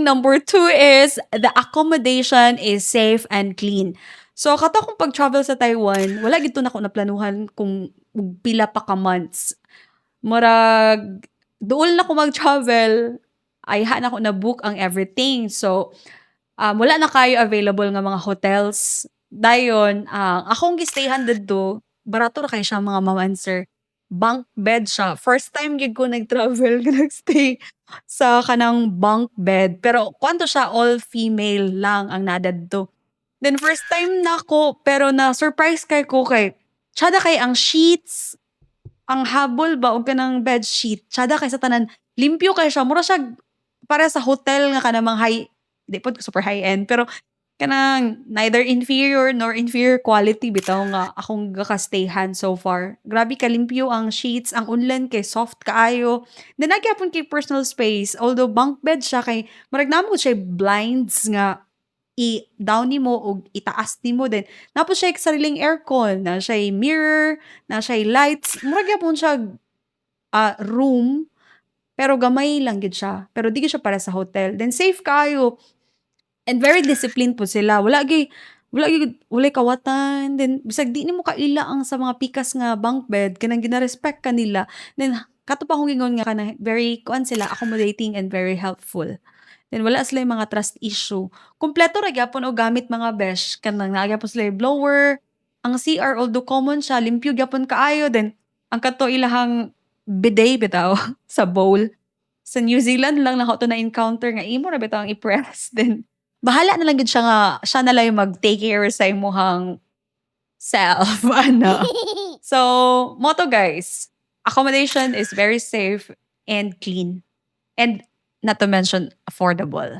number two is the accommodation is safe and clean. So, kato akong pag-travel sa Taiwan, wala gito na ako naplanuhan kung pila pa ka months. Murag, dool na ko mag-travel, ay ha na ko na-book ang everything. So, wala na kayo available nga mga hotels. Dayon, akong gistayhan dito, barato ra kayo siya mga ma'am and sir. Bunk bed siya. First time gid ko nag-travel nga nagstay sa kanang bunk bed. Pero kwanto siya, all female lang ang nadadto. Then first time na ako, pero na-surprise kay ko kay tsada kay ang sheets, ang habol ba og kanang bed sheet, tsada kay sa tanan, limpyo kay siya. Mura siya para sa hotel nga kanamang high, di po super high-end, pero kanang neither inferior nor inferior quality bitaw nga akong gakastayhan so far. Grabe kalimpyo ang sheets, ang unlan kay soft kaayo. Then nagyapon kay personal space, although bunk bed siya kay murag namo siya blinds nga i-down nimo o itaas nimo din. Napos siya sariling aircon, na siya mirror, na siya lights. Murag gyapon siya room, pero gamay lang gid siya. Pero di gid siya para sa hotel. Then safe kayo. And very disciplined po sila. Walay kawatan. Then bisag di nimo kaila ang sa mga pikas nga bunk bed kanang gina-respect ka nila. Then kato pa akong gingon nga kana very kuan sila, accommodating and very helpful. Then wala sila yung mga trust issue. Kumpleto ra gyapon og gamit mga besh kanang naa gyapon sila yung blower. Ang CR although common siya, limpyo gyapon kaayo. Then ang kato ilahang bidet bitaw sa bowl. Sa New Zealand lang na ako to na-encounter nga imo ra bitaw ang i-press. Then bahala na lang gid siya nga siya na lang yung mag-take care sa imong self ana. So, motto guys, accommodation is very safe and clean. And not to mention affordable.